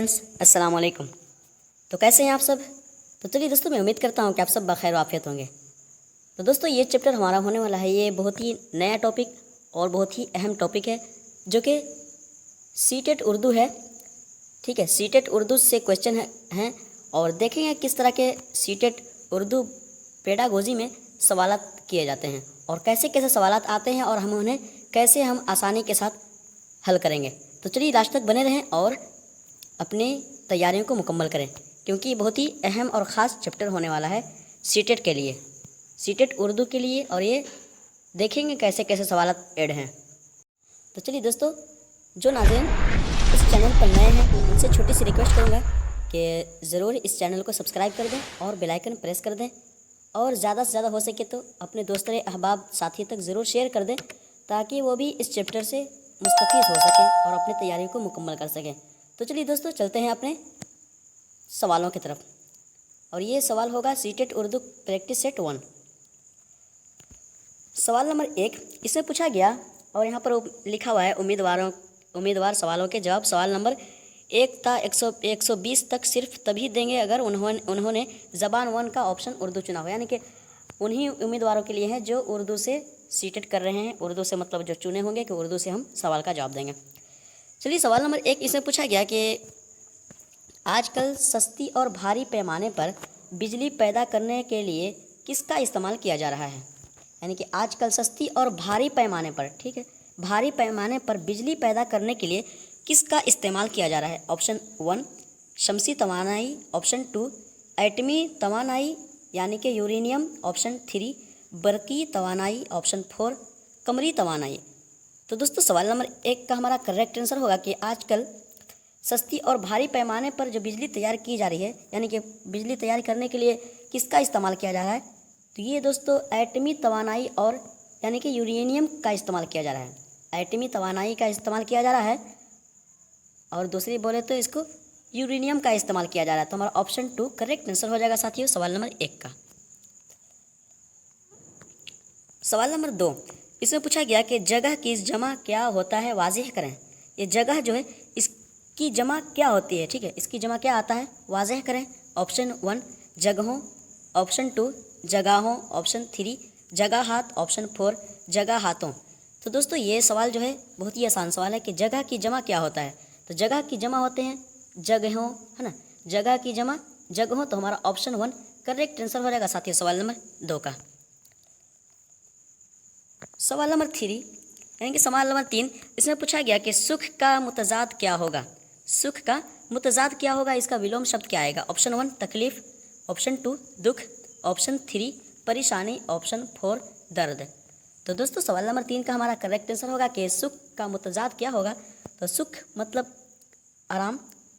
Friends, अस्सलाम वालेकुम। तो कैसे हैं आप सब? तो चलिए दोस्तों, मैं उम्मीद करता हूं कि आप सब बखैर आफियत होंगे। तो दोस्तों, ये चैप्टर हमारा होने वाला है, ये बहुत ही नया टॉपिक और बहुत ही अहम टॉपिक है, जो कि सीटेट उर्दू है। ठीक है, सीटेट उर्दू से क्वेश्चन हैं और देखेंगे किस तरह के सीटेट उर्दू पेडागोजी में सवालात किए जाते हैं और कैसे कैसे सवालात आते हैं और हम उन्हें कैसे हम आसानी के साथ हल करेंगे। तो चलिए लास्ट तक बने रहें और अपनी तैयारियों को मुकम्मल करें, क्योंकि ये बहुत ही अहम और ख़ास चैप्टर होने वाला है सीटेट के लिए, सीटेट उर्दू के लिए, और ये देखेंगे कैसे कैसे सवालात ऐड हैं। तो चलिए दोस्तों, जो नाज़रीन इस चैनल पर नए हैं उनसे छोटी सी रिक्वेस्ट करूँगा कि ज़रूर इस चैनल को सब्सक्राइब कर दें और बेल आइकन प्रेस कर दें, और ज़्यादा से ज़्यादा हो सके तो अपने दोस्त अहबाब साथी तक ज़रूर शेयर कर दें, ताकि वो भी इस चैप्टर से मुस्तफ़ीज़ हो सकें और अपनी तैयारी को मुकम्मल कर सकें। तो चलिए दोस्तों, चलते हैं अपने सवालों की तरफ, और ये सवाल होगा सीटेट उर्दू प्रैक्टिस सेट 1। सवाल नंबर 1 इसमें पूछा गया, और यहाँ पर लिखा हुआ है उम्मीदवार सवालों के जवाब सवाल नंबर 1 था 120 तक सिर्फ तभी देंगे अगर उन्होंने ज़बान 1 का ऑप्शन उर्दू चुना हो, यानी कि उन्हीं उम्मीदवारों के लिए है जो उर्दू से सीटेट कर रहे हैं। उर्दू से मतलब जो चुने होंगे कि उर्दू से हम सवाल का जवाब देंगे। चलिए, सवाल नंबर 1 इसमें पूछा गया कि आजकल सस्ती और भारी पैमाने पर बिजली पैदा करने के लिए किसका इस्तेमाल किया जा रहा है। यानी कि आजकल सस्ती और भारी पैमाने पर, ठीक है, भारी पैमाने पर बिजली पैदा करने के लिए किसका इस्तेमाल किया जा रहा है। ऑप्शन 1 शमसी तवानाई, ऑप्शन 2 एटमी तवानाई यानी कि यूरेनियम, ऑप्शन 3 बरकी तवानाई, ऑप्शन 4 कमरी तवानाई। तो दोस्तों, सवाल नंबर 1 का हमारा करेक्ट आंसर होगा कि आजकल सस्ती और भारी पैमाने पर जो बिजली तैयार की जा रही है, यानी कि बिजली तैयार करने के लिए किसका इस्तेमाल किया जा रहा है, तो ये दोस्तों एटमी तवानाई और यानी कि यूरेनियम का इस्तेमाल किया जा रहा है। एटमी तवानाई का इस्तेमाल किया जा रहा है, और दूसरी बोले तो इसको यूरेनियम का इस्तेमाल किया जा रहा है। तो हमारा ऑप्शन 2 करेक्ट आंसर हो जाएगा साथियों सवाल नंबर 1 का। सवाल नंबर 2 इसमें पूछा गया कि जगह की जमा क्या होता है, वाज़ेह करें। ये जगह जो है इसकी जमा क्या होती है, ठीक है, इसकी जमा क्या आता है, वाज़ेह करें। ऑप्शन 1 जगहों, ऑप्शन 2 जगहों, ऑप्शन 3 जगहात, ऑप्शन 4 जगहातों। तो दोस्तों, ये सवाल जो है बहुत ही आसान सवाल है कि जगह की जमा क्या होता है। तो जगह की जमा होते हैं जगहों, है ना, जगह की जमा जगहों। तो हमारा ऑप्शन 1 करेक्ट आंसर हो जाएगा साथियों सवाल नंबर 2 का। सवाल नंबर 3 यानी कि सवाल नंबर 3 इसमें पूछा गया कि सुख का मुतजाद क्या होगा। सुख का मुतजाद क्या होगा, इसका विलोम शब्द क्या आएगा। ऑप्शन 1 तकलीफ, ऑप्शन 2 दुख, ऑप्शन 3 परेशानी, ऑप्शन 4 दर्द। तो दोस्तों, सवाल नंबर 3 का हमारा करेक्ट आंसर होगा कि सुख का मुतजाद क्या होगा। तो सुख मतलब आराम,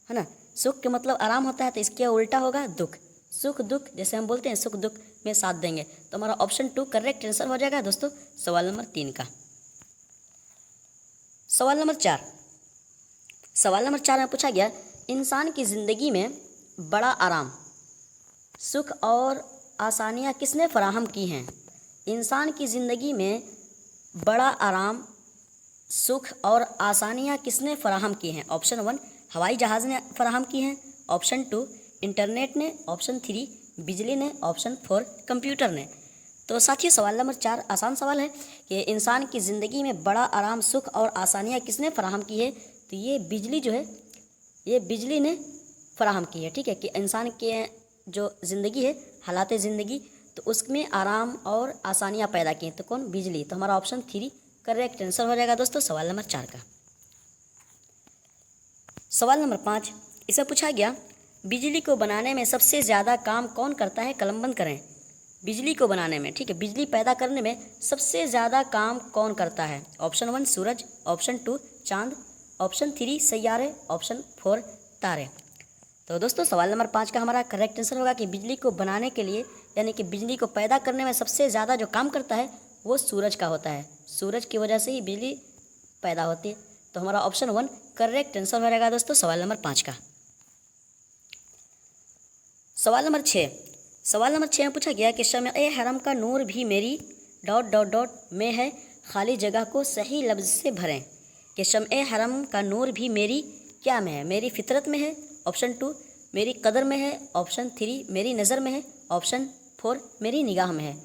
है ना, सुख के मतलब आराम होता है, तो इसके उल्टा होगा दुख। सुख दुख, जैसे हम बोलते हैं सुख दुख में साथ देंगे। तो हमारा ऑप्शन 2 करेक्ट आंसर हो जाएगा दोस्तों सवाल नंबर 3 का। सवाल नंबर 4 में पूछा गया इंसान की ज़िंदगी में बड़ा आराम, सुख और आसानियाँ किसने फराहम की हैं। इंसान की ज़िंदगी में बड़ा आराम, सुख और आसानियाँ किसने फराहम की हैं। ऑप्शन 1 हवाई जहाज़ ने फराहम की हैं, ऑप्शन 2 इंटरनेट ने, ऑप्शन 3 बिजली ने, ऑप्शन 4 कंप्यूटर ने। तो साथियों, सवाल नंबर 4 आसान सवाल है कि इंसान की ज़िंदगी में बड़ा आराम, सुख और आसानियाँ किसने फराहम की है। तो ये बिजली जो है, ये बिजली ने फराहम की है, ठीक है, कि इंसान के जो ज़िंदगी है, हालात ज़िंदगी, तो उसमें आराम और आसानियाँ पैदा की हैं। तो कौन, बिजली। तो हमारा ऑप्शन 3 करेक्ट आंसर हो जाएगा दोस्तों सवाल नंबर 4 का। सवाल नंबर 5 इसे पूछा गया बिजली को बनाने में सबसे ज़्यादा काम कौन करता है, कलमबंद करें। बिजली को बनाने में, ठीक है, बिजली पैदा करने में सबसे ज़्यादा काम कौन करता है। ऑप्शन 1 सूरज, ऑप्शन 2 चांद, ऑप्शन 3 सैयारे, ऑप्शन 4 तारे। तो दोस्तों, सवाल नंबर 5 का हमारा करेक्ट आंसर होगा कि बिजली को बनाने के लिए यानी कि बिजली को पैदा करने में सबसे ज़्यादा जो काम करता है वो सूरज का होता है। सूरज की वजह से ही बिजली पैदा होती है। तो हमारा ऑप्शन 1 करेक्ट आंसर हो जाएगा दोस्तों सवाल नंबर 5 का। सवाल नंबर 6 में पूछा गया कि शम्ए हरम का नूर भी मेरी ... में है, खाली जगह को सही लफ्ज़ से भरें। कि शम्ए हरम का नूर भी मेरी क्या में है? मेरी फितरत में है, ऑप्शन 2 मेरी कदर में है, ऑप्शन 3 मेरी नज़र में है, ऑप्शन 4 मेरी निगाह में है।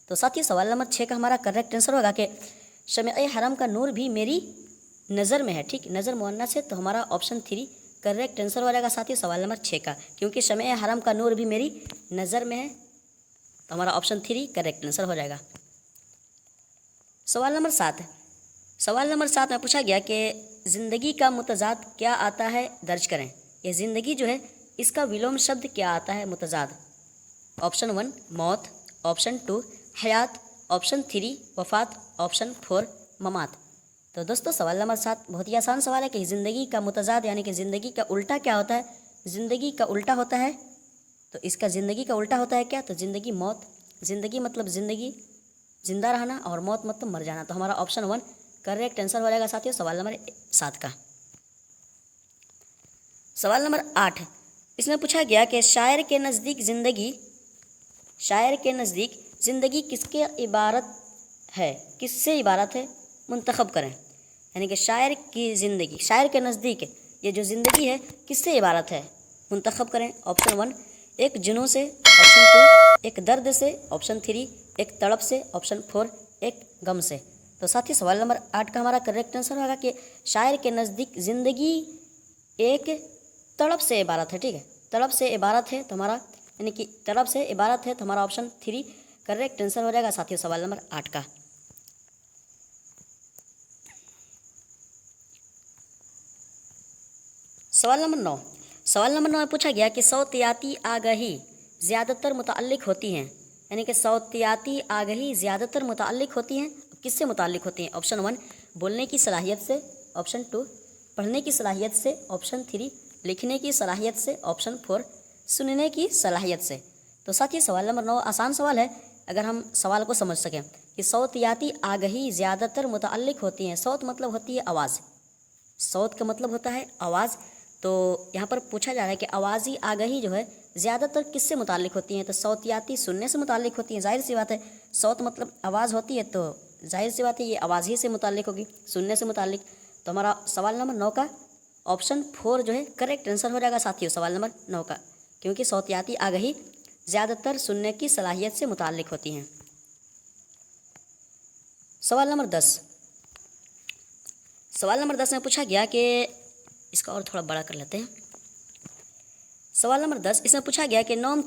तो साथियों सवाल नंबर 6 का हमारा करेक्ट आंसर होगा कि शमे हरम का नूर भी मेरी नज़र में है। ठीक, नज़र मुअन्नस है तो हमारा ऑप्शन 3 करेक्ट आंसर हो जाएगा साथियों सवाल नंबर 6 का, क्योंकि शमे हरम का नूर भी मेरी नज़र में है तो हमारा ऑप्शन 3 करेक्ट आंसर हो जाएगा। सवाल नंबर 7, सवाल नंबर 7 में पूछा गया कि ज़िंदगी का मुतज़ाद क्या आता है, दर्ज करें। ये ज़िंदगी जो है इसका विलोम शब्द क्या आता है, मुतज़ाद। ऑप्शन 1 मौत, ऑप्शन 2 हयात, ऑप्शन 3 वफ़ात, ऑप्शन 4 ममात। तो दोस्तों सवाल नंबर 7 बहुत ही आसान सवाल है कि ज़िंदगी का मुतज़ाद यानी कि ज़िंदगी का उल्टा क्या होता है। ज़िंदगी का उल्टा होता है, तो इसका ज़िंदगी का उल्टा होता है क्या, तो ज़िंदगी मौत। ज़िंदगी मतलब ज़िंदगी, जिंदा रहना, और मौत मतलब मर जाना। तो हमारा ऑप्शन 1 करेक्ट आंसर हो जाएगा साथियों सवाल नंबर 7 का। सवाल नंबर 8, इसमें पूछा गया कि शायर के नज़दीक ज़िंदगी किसके इबारत है, किससे इबारत है, मुंतखब करें। यानी कि शायर की ज़िंदगी, शायर के नज़दीक ये जो ज़िंदगी है किससे इबारत है, मुंतखब करें। ऑप्शन 1 एक जुनून से, ऑप्शन 2 एक दर्द से, ऑप्शन 3 एक तड़प से, ऑप्शन 4 एक गम से। तो साथ ही सवाल नंबर 8 का हमारा करेक्ट आंसर होगा कि शायर के नज़दीक ज़िंदगी एक तड़प से इबारत है। ठीक है, तड़प से इबारत है तो हमारा, यानी कि तड़प से इबारत है तो हमारा ऑप्शन 3 करेक्ट आंसर हो जाएगा साथियों सवाल नंबर 8 का। सवाल नंबर 9, सवाल नंबर 9 में पूछा गया कि सौतियाती आगाही ज़्यादातर मुताल्लिक़ होती हैं, यानी कि सौतियाती आगाही ज़्यादातर मुताल्लिक़ होती हैं, किससे मुताल्लिक़ होती हैं। ऑप्शन 1 बोलने की सलाहियत से, ऑप्शन 2 पढ़ने की सलाहियत से, ऑप्शन 3 लिखने की सलाहियत से, ऑप्शन 4 सुनने की सलाहियत से। तो साथ ही सवाल नंबर 9 आसान सवाल है अगर हम सवाल को समझ सकें कि सौतियाती आगाही ज़्यादातर मुताल्लिक़ होती हैं। सौत मतलब होती है आवाज़, सौत का मतलब होता है आवाज़। तो यहाँ पर पूछा जा रहा है कि आवाज़ी आगाही जो है ज़्यादातर किससे मुताल्लिक़ होती हैं, तो सौतियाती सुनने से मुताल्लिक़ होती हैं। जाहिर सी बात है, सौत मतलब आवाज़ होती है तो जाहिर सी बात है ये आवाज़ ही से मुताल्लिक़ होगी, सुनने से मुताल्लिक़। तो हमारा सवाल नंबर 9 का ऑप्शन 4 जो है करेक्ट आंसर हो जाएगा साथियों सवाल नंबर 9 का, क्योंकि सौतियाती आगाही ज़्यादातर सुनने की सलाहियत से मुताल्लिक़ होती हैं। सवाल नंबर 10, सवाल नंबर 10 में पूछा गया कि इसका और थोड़ा बड़ा कर लेते हैं। सवाल नंबर 10 इसमें पूछा गया कि नोम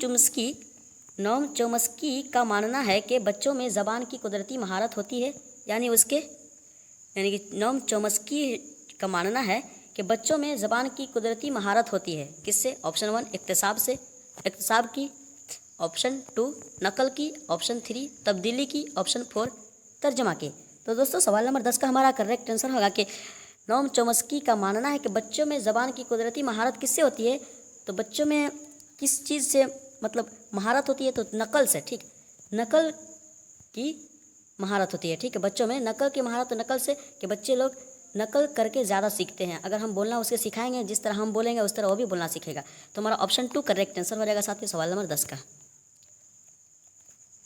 चोम्स्की का मानना है कि बच्चों में ज़बान की कुदरती महारत होती है, यानी कि नोम चोम्स्की का मानना है कि बच्चों में ज़बान की कुदरती महारत होती है, किससे। ऑप्शन 1 इक्तिसाब की, ऑप्शन 2 नकल की, ऑप्शन 3 तब्दीली की, ऑप्शन 4 तर्जमा की। तो दोस्तों सवाल नंबर 10 का हमारा करेक्ट आंसर होगा कि नोम चोम्स्की का मानना है कि बच्चों में ज़बान की कुदरती महारत किससे होती है, तो बच्चों में किस चीज़ से मतलब महारत होती है, तो नकल से। ठीक, नकल की महारत होती है। ठीक है, बच्चों में नकल की महारत, नकल से कि बच्चे लोग नकल करके ज़्यादा सीखते हैं। अगर हम बोलना उसके सिखाएंगे, जिस तरह हम बोलेंगे उस तरह वो भी बोलना सीखेगा। तो हमारा ऑप्शन 2 करेक्ट आंसर हो जाएगा साथियों सवाल नंबर 10 का।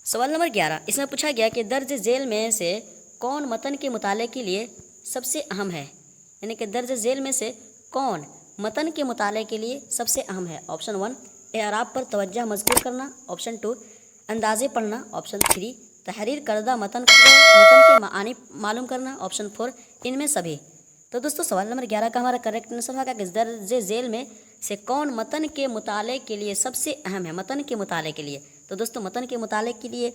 सवाल नंबर 11 इसमें पूछा गया कि दर्ज झेल में से कौन मतन के मुताले के लिए सबसे अहम है, यानी कि दर्ज झेल में से कौन मतन के मुताले के लिए सबसे अहम है। ऑप्शन 1 एराब पर तवज्जो मज़कूर करना, ऑप्शन 2 अंदाज़े पढ़ना, ऑप्शन 3 तहरीर करदा मतन के मानी मालूम करना, ऑप्शन 4 इनमें सभी। तो दोस्तों सवाल नंबर 11 का हमारा करेक्ट आंसर होगा कि दर्ज झेल में से कौन मतन के मुताले के लिए सबसे अहम है, मतन के मुताले के लिए। तो दोस्तों मतन के मुताले के लिए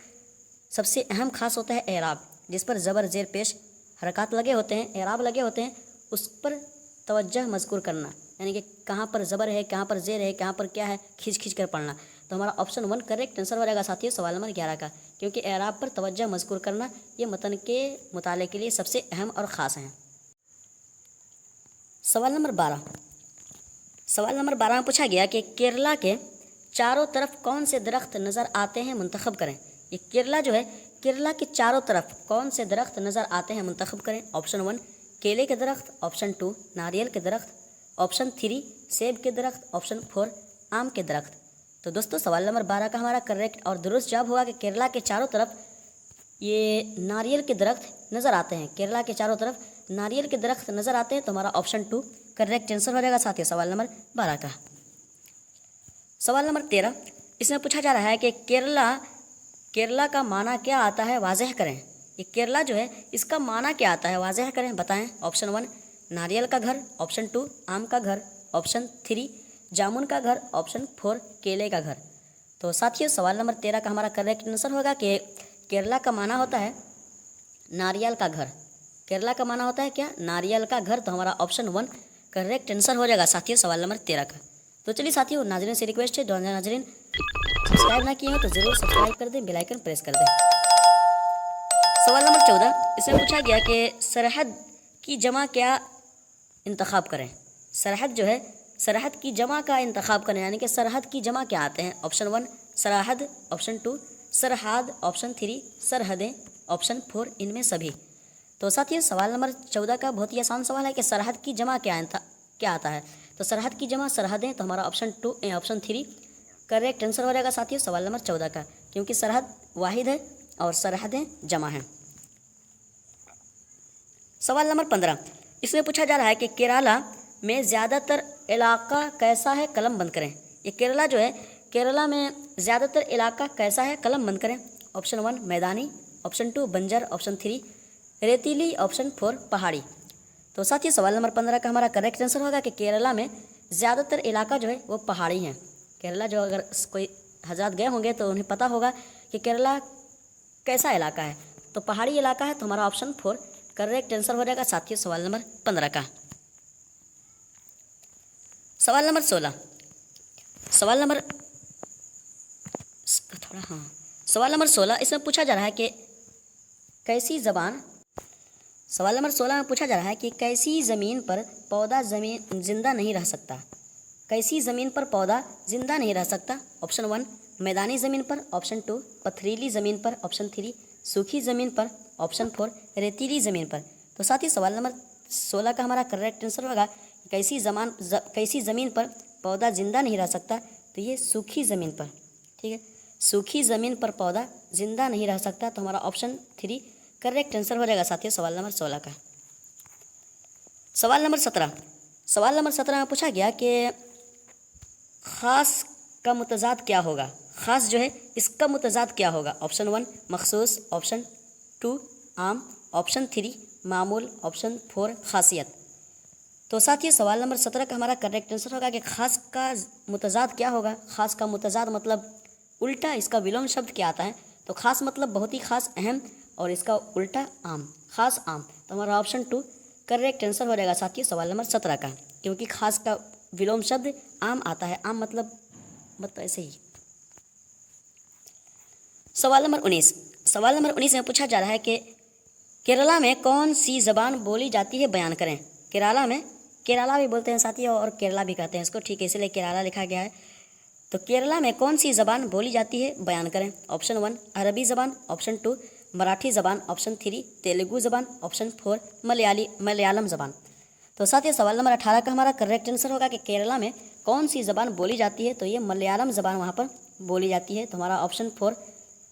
सबसे अहम खास होता है एराब, जिस पर ज़बर ज़ेर पेश हरकत लगे होते हैं, एराब लगे होते हैं, उस पर तवज्जो मज़कूर करना, यानी कि कहाँ पर ज़बर है, कहाँ पर ज़ेर है, कहाँ पर क्या है, खींच कर पढ़ना। तो हमारा ऑप्शन 1 करेक्ट आंसर हो जाएगा साथियों सवाल नंबर 11 का, क्योंकि एराब पर तवज्जो मज़कूर करना ये मतन के मुताले के लिए सबसे अहम और ख़ास हैं। सवाल नंबर 12 में पूछा गया कि केरला के चारों तरफ कौन से दरख्त नज़र आते हैं, मुंतखब करें। ये केरला जो है, केरला के चारों तरफ कौन से दरख्त नज़र आते हैं, मुंतखब करें। ऑप्शन 1 केले के दरख्त, ऑप्शन 2 नारियल के दरख्त, ऑप्शन 3 सेब के दरख्त, ऑप्शन 4 आम के दरख्त। तो दोस्तों सवाल नंबर 12 का हमारा करेक्ट और दुरुस्त जवाब होगा कि केरला के चारों तरफ ये नारियल के दरख्त नज़र आते हैं। केरला के चारों तरफ नारियल के दरख्त नज़र आते हैं, तो हमारा ऑप्शन 2 करेक्ट आंसर हो जाएगा साथियों सवाल नंबर 12 का। सवाल नंबर 13, इसमें पूछा जा रहा है कि केरला का माना क्या आता है, वाज़ह करें। ये केरला जो है इसका माना क्या आता है, वाज़ह करें, बताएं। ऑप्शन 1 नारियल का घर, ऑप्शन 2 आम का घर, ऑप्शन 3 जामुन का घर, ऑप्शन 4 केले का घर। तो साथियों सवाल नंबर 13 का हमारा करेक्ट आंसर होगा कि केरला का माना होता है नारियल का घर। केरला का माना होता है क्या, नारियल का घर। तो हमारा ऑप्शन 1 करेक्ट आंसर हो जाएगा साथियों सवाल नंबर 13 का। तो चलिए साथियों, नाजरीन से रिक्वेस्ट है, जो नाजरीन सब्सक्राइब ना किए हो तो ज़रूर सब्सक्राइब कर दें, बेल आइकन प्रेस कर दें। सवाल नंबर 14, इसमें पूछा गया कि सरहद की जमा क्या इंतखाब करें। सरहद जो है, सरहद की जमा का इंतखाब करें, यानी कि सरहद की जमा क्या आते हैं। ऑप्शन 1 सरहद, ऑप्शन 2 सरहद, ऑप्शन 3 सरहदें, ऑप्शन 4 इनमें सभी। तो साथियों सवाल नंबर 14 का बहुत ही आसान सवाल है कि सरहद की जमा क्या आता है। तो सरहद की जमा सरहदें, तो हमारा ऑप्शन 3 करेक्ट आंसर हो जाएगा साथियों सवाल नंबर 14 का, क्योंकि सरहद वाहिद है और सरहदें जमा हैं। सवाल नंबर 15, इसमें पूछा जा रहा है कि केरला में ज़्यादातर इलाका कैसा है, कलम बंद करें। ये केरला जो है, केरला में ज़्यादातर इलाका कैसा है, कलम बंद करें। ऑप्शन 1 मैदानी, ऑप्शन 2 बंजर, ऑप्शन 3 रेतीली, ऑप्शन 4 पहाड़ी। तो साथियों सवाल नंबर 15 का हमारा करेक्ट आंसर होगा कि केरला में ज़्यादातर इलाका जो है वो पहाड़ी है। केरला जो, अगर कोई हजरात गए होंगे तो उन्हें पता होगा कि केरला कैसा इलाका है, तो पहाड़ी इलाका है। तो हमारा ऑप्शन 4 करेक्ट आंसर हो जाएगा साथियों सवाल नंबर 15 का। सवाल नंबर 16, सवाल नंबर 16 इसमें पूछा जा रहा है कि कैसी ज़बान, सवाल नंबर 16 में पूछा जा रहा है कि कैसी ज़मीन पर पौधा जिंदा नहीं रह सकता। कैसी ज़मीन पर पौधा जिंदा नहीं रह सकता। ऑप्शन 1 मैदानी ज़मीन पर, ऑप्शन 2 पथरीली ज़मीन पर, ऑप्शन 3 सूखी ज़मीन पर, ऑप्शन 4 रेतीली ज़मीन पर। तो साथ ही सवाल नंबर 16 का हमारा करेक्ट आंसर होगा कैसी ज़मीन पर पौधा जिंदा नहीं रह सकता। तो ये सूखी ज़मीन पर, ठीक है, सूखी ज़मीन पर पौधा जिंदा नहीं रह सकता। तो हमारा ऑप्शन 3 करेक्ट आंसर हो जाएगा साथियों सवाल नंबर 16 का। सवाल नंबर 17 में पूछा गया कि ख़ास का मुतज़ाद क्या होगा। ख़ास जो है इसका मुतज़ाद क्या होगा। ऑप्शन 1 मखसूस, ऑप्शन 2 आम, ऑप्शन 3 मामूल, ऑप्शन 4 खासियत। तो साथियों सवाल नंबर 17 का हमारा करेक्ट आंसर होगा कि ख़ास का मुतज़ाद क्या होगा। ख़ास का मुतज़ाद मतलब उल्टा, इसका विलोम शब्द क्या आता है। तो ख़ास मतलब बहुत ही ख़ास, अहम, और इसका उल्टा आम, ख़ास आम। तो हमारा ऑप्शन 2 करेक्ट आंसर हो जाएगा साथियों सवाल नंबर 17 का, क्योंकि ख़ास का विलोम शब्द आम आता है। आम मतलब ऐसे ही। सवाल नंबर 19 में पूछा जा रहा है कि केरला में कौन सी ज़बान बोली जाती है, बयान करें। केरला भी बोलते हैं साथियों और केरला भी कहते हैं इसको, ठीक है, इसलिए केरला लिखा गया है। तो केरला में कौन सी ज़बान बोली जाती है, बयान करें। ऑप्शन 1 अरबी ज़बान, ऑप्शन 2 मराठी ज़बान, ऑप्शन 3 तेलुगु ज़बान, ऑप्शन 4 मलयालम ज़बान। तो साथियों सवाल नंबर 18 का हमारा करेक्ट आंसर होगा कि केरला में कौन सी ज़बान बोली जाती है। तो ये मलयालम ज़बान वहाँ पर बोली जाती है। तो हमारा ऑप्शन 4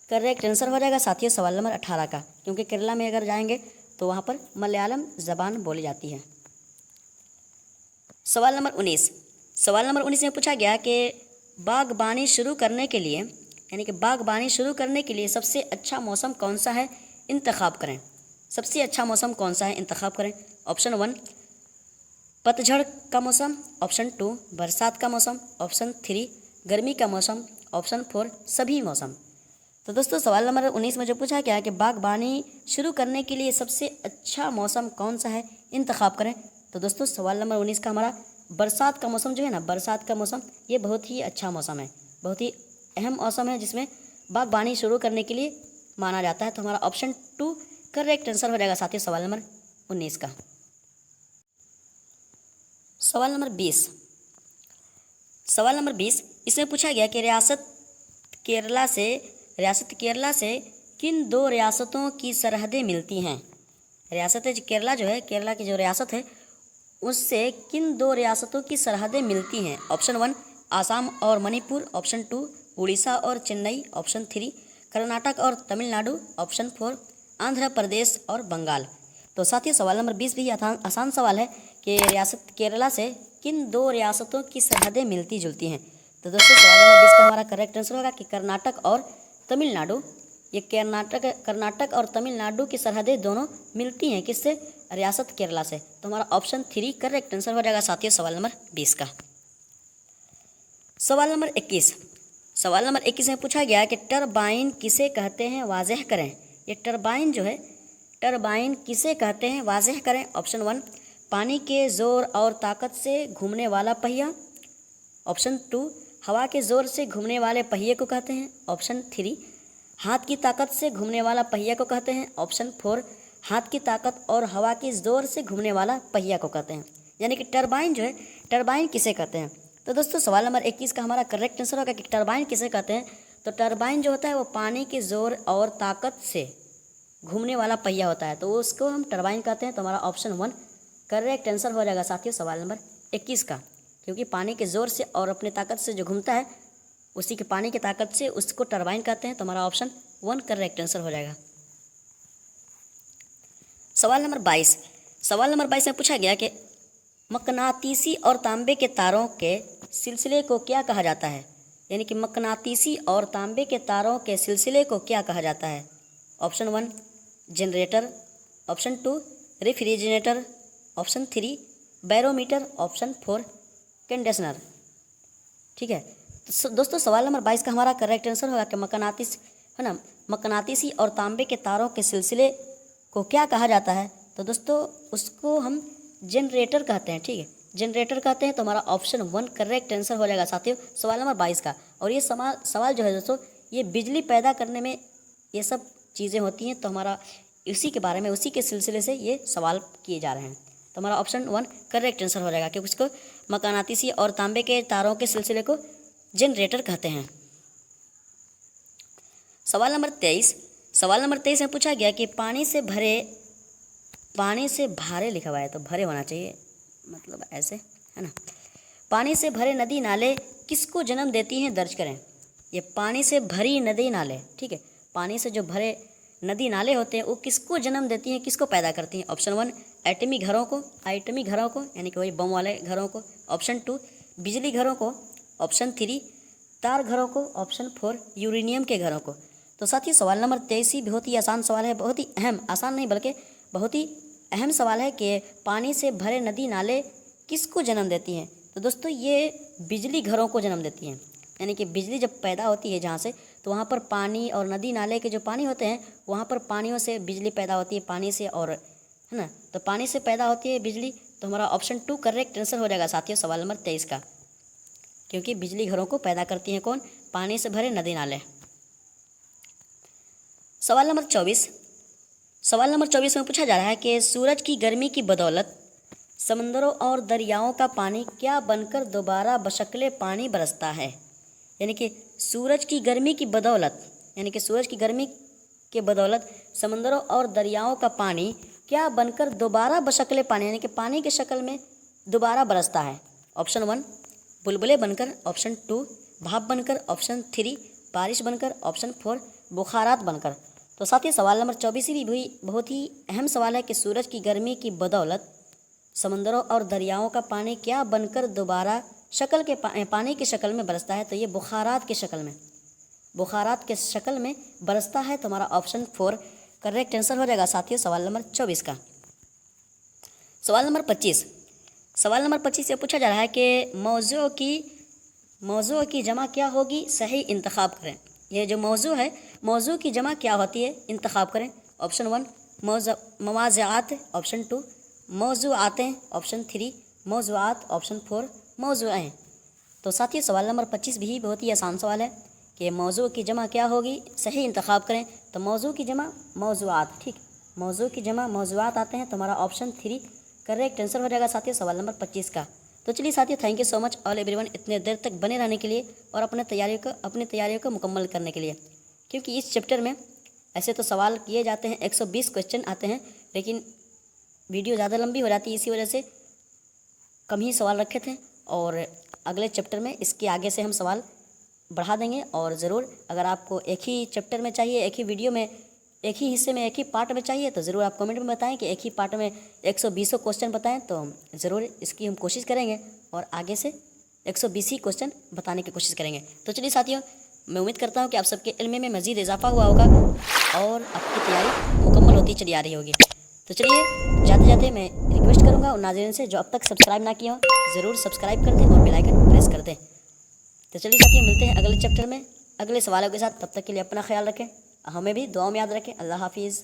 करेक्ट आंसर हो जाएगा साथियों सवाल नंबर 18 का, क्योंकि केरला में अगर जाएंगे तो वहाँ पर मलयालम ज़बान बोली जाती है। सवाल नंबर 19 में पूछा गया कि बागबानी शुरू करने के लिए, यानी कि बागबानी शुरू करने के लिए सबसे अच्छा मौसम कौन सा है, इंतखाब करें। सबसे अच्छा मौसम कौन सा है, इंतखाब करें। ऑप्शन 1 पतझड़ का मौसम, ऑप्शन 2 बरसात का मौसम, ऑप्शन 3 गर्मी का मौसम, ऑप्शन 4 सभी मौसम। तो दोस्तों सवाल नंबर 19 में जो पूछा गया है कि बागबानी शुरू करने के लिए सबसे अच्छा मौसम कौन सा है, इंतखाब करें। तो दोस्तों सवाल नंबर 19 का हमारा बरसात का मौसम जो है ना, बरसात का मौसम ये बहुत ही अच्छा मौसम है, बहुत ही अहम मौसम है, जिसमें बागबानी शुरू करने के लिए माना जाता है। तो हमारा ऑप्शन 2 करेक्ट आंसर हो जाएगा साथियों सवाल नंबर 19 का। सवाल नंबर 20 इसमें पूछा गया कि रियासत केरला से किन 2 रियासतों की सरहदें मिलती हैं। रियासत केरला जो है, केरला की जो रियासत है उससे किन 2 रियासतों की सरहदें मिलती हैं। ऑप्शन 1 आसाम और मणिपुर, ऑप्शन 2 उड़ीसा और चेन्नई, ऑप्शन 3 कर्नाटक और तमिलनाडु, ऑप्शन 4 आंध्र प्रदेश और बंगाल। तो साथियों सवाल नंबर 20 भी आसान सवाल है कि रियासत केरला से किन 2 रियासतों की सरहदें मिलती जुलती हैं। तो दोस्तों सवाल नंबर 20 का हमारा करेक्ट आंसर होगा कि कर्नाटक और तमिलनाडु। ये कर्नाटक और तमिलनाडु की सरहदें दोनों मिलती हैं किससे? रियासत केरला से। तो हमारा ऑप्शन 3 करेक्ट आंसर हो जाएगा साथियों सवाल नंबर 20 का। सवाल नंबर 21 में पूछा गया कि टरबाइन किसे कहते हैं, वाज़ेह करें। ये टरबाइन जो है, टरबाइन किसे कहते हैं, वाज़ेह करें। ऑप्शन 1 पानी के ज़ोर और ताकत से घूमने वाला पहिया। ऑप्शन 2 हवा के ज़ोर से घूमने वाले पहिए को कहते हैं। ऑप्शन 3 हाथ की ताकत से घूमने वाला पहिया को कहते हैं। ऑप्शन 4 हाथ की ताकत और हवा के ज़ोर से घूमने वाला पहिया को कहते हैं। यानी कि टरबाइन जो है, टरबाइन किसे कहते हैं। तो दोस्तों सवाल नंबर 21 का हमारा करेक्ट आंसर होगा कि टरबाइन किसे कहते हैं। तो टरबाइन जो होता है वो पानी के ज़ोर और ताकत से घूमने वाला पहिया होता है, तो उसको हम टरबाइन कहते हैं। तो हमारा ऑप्शन 1 करेक्ट आंसर हो जाएगा साथियों सवाल नंबर 21 का, क्योंकि पानी के ज़ोर से और अपने ताकत से जो घूमता है उसी के पानी की ताकत से उसको टरबाइन कहते हैं। तो हमारा ऑप्शन 1 करेक्ट आंसर हो जाएगा। सवाल नंबर 22 में पूछा गया कि मकनातीसी और तांबे के तारों के सिलसिले को क्या कहा जाता है। यानी कि मकनातीसी और तांबे के तारों के सिलसिले को क्या कहा जाता है। Option 1 generator. Option 2 refrigerator. Option 3 barometer. Option 4 conditioner. ठीक है, तो दोस्तों सवाल नंबर 22 का हमारा करेक्ट आंसर होगा कि मकनातीस है ना, मकनातीसी और तांबे के तारों के सिलसिले को क्या कहा जाता है। तो दोस्तों उसको हम जनरेटर कहते हैं। ठीक है, जनरेटर कहते हैं। तो हमारा ऑप्शन 1 करेक्ट आंसर हो जाएगा साथियों सवाल नंबर 22 का। और ये सवाल जो है दोस्तों, ये बिजली पैदा करने में ये सब चीज़ें होती हैं, तो हमारा इसी के बारे में, उसी के सिलसिले से ये सवाल किए जा रहे हैं। तो हमारा ऑप्शन 1 करेक्ट आंसर हो जाएगा, क्योंकि उसको मकनातीसी और तांबे के तारों के सिलसिले को जनरेटर कहते हैं। सवाल नंबर 23 में पूछा गया कि पानी से भारे लिखा हुआ है, तो भरे होना चाहिए, मतलब ऐसे है ना। पानी से भरे नदी नाले किसको जन्म देती हैं, दर्ज करें। ये पानी से भरी नदी नाले, ठीक है, पानी से जो भरे नदी नाले होते हैं वो किसको जन्म देती हैं, किसको पैदा करती हैं। ऑप्शन 1 एटमी घरों को, यानी कि वही बम वाले घरों को। ऑप्शन 2 बिजली घरों को। ऑप्शन 3 तार घरों को। ऑप्शन 4 यूरेनियम के घरों को। तो साथियों सवाल नंबर 23 ही बहुत ही आसान सवाल है, बहुत ही अहम, आसान नहीं बल्कि बहुत ही अहम सवाल है कि पानी से भरे नदी नाले किसको जन्म देती हैं। तो दोस्तों ये बिजली घरों को जन्म देती हैं। यानी कि बिजली जब पैदा होती है जहाँ से, तो वहाँ पर पानी और नदी नाले के जो पानी होते हैं वहाँ पर पानियों से बिजली पैदा होती है, पानी से, और है ना, तो पानी से पैदा होती है बिजली। तो हमारा ऑप्शन 2 करेक्ट आंसर हो जाएगा साथियों सवाल नंबर 23 का, क्योंकि बिजली घरों को पैदा करती हैं कौन, पानी से भरे नदी नाले। सवाल नंबर 24 में पूछा जा रहा है कि सूरज की गर्मी की बदौलत समंदरों और दरियाओं का पानी क्या बनकर दोबारा बशक्ले पानी बरसता है। यानी कि सूरज की गर्मी की बदौलत, यानी कि सूरज की गर्मी के बदौलत समंदरों और दरियाओं का पानी क्या बनकर दोबारा बशक्ले पानी, यानी कि पानी की शक्ल में दोबारा बरसता है। ऑप्शन 1 बुलबुले बनकर। ऑप्शन 2 भाप बनकर। ऑप्शन 3 बारिश बनकर। ऑप्शन 4 बुखारात बनकर। तो साथ ही सवाल नंबर 24 भी बहुत ही अहम सवाल है कि सूरज की गर्मी की बदौलत समंदरों और दरियाओं का पानी क्या बनकर दोबारा पानी की शक्ल में बरसता है। तो ये बुखारात की शक्ल में बरसता है। तो हमारा ऑप्शन 4 करेक्ट आंसर हो जाएगा साथियों सवाल नंबर 24 का। सवाल नंबर 25 से पूछा जा रहा है कि मौजू की जमा क्या होगी, सही इंतखाब करें। ये जो मौजू है, मौजू की जमा क्या होती है, इंतखाब करें। ऑप्शन 1 मवाज़आत। ऑप्शन 2 मौज़ूआतें। ऑप्शन 3 मौज़ूआत। ऑप्शन 4 मौज़ूएं। तो साथियों सवाल नंबर 25 भी बहुत ही आसान सवाल है कि मौजू की जमा क्या होगी, सही इंतखाब करें। तो मौजू की जमा मौज़ूआत, ठीक, मौजू की जमा मौज़ूआत आते हैं। तो हमारा ऑप्शन 3 करेक्ट आंसर हो जाएगा साथियों सवाल नंबर 25 का। तो चलिए साथियों, thank you so much all everyone इतने देर तक बने रहने के लिए और अपनी तैयारियों को मुकम्मल करने के लिए, क्योंकि इस चैप्टर में ऐसे तो सवाल किए जाते हैं, 120 क्वेश्चन आते हैं, लेकिन वीडियो ज़्यादा लंबी हो जाती है, इसी वजह से कम ही सवाल रखे थे। और अगले चैप्टर में इसके आगे से हम सवाल बढ़ा देंगे। और ज़रूर अगर आपको एक ही चैप्टर में चाहिए, एक ही वीडियो में एक ही हिस्से में, एक ही पार्ट में चाहिए तो ज़रूर आप कमेंट में बताएं कि एक ही पार्ट में 120 क्वेश्चन बताएं, तो हम ज़रूर इसकी हम कोशिश करेंगे और आगे से 120 ही क्वेश्चन बताने की कोशिश करेंगे। तो चलिए साथियों, मैं उम्मीद करता हूँ कि आप सबके इल्म में मज़ीद इजाफा हुआ होगा और आपकी तैयारी मुकम्मल होती चली आ रही होगी। तो चलिए, जाते जाते मैं रिक्वेस्ट करूँगा उन नाज़रीन से जो अब तक सब्सक्राइब ना किया हो, ज़रूर सब्सक्राइब कर दें और बेल आइकन प्रेस कर दें। तो चलिए साथियों, मिलते हैं अगले चैप्टर में अगले सवालों के साथ। तब तक के लिए अपना ख्याल रखें, हमें भी दुआओं में याद रखें। अल्लाह हाफिज़।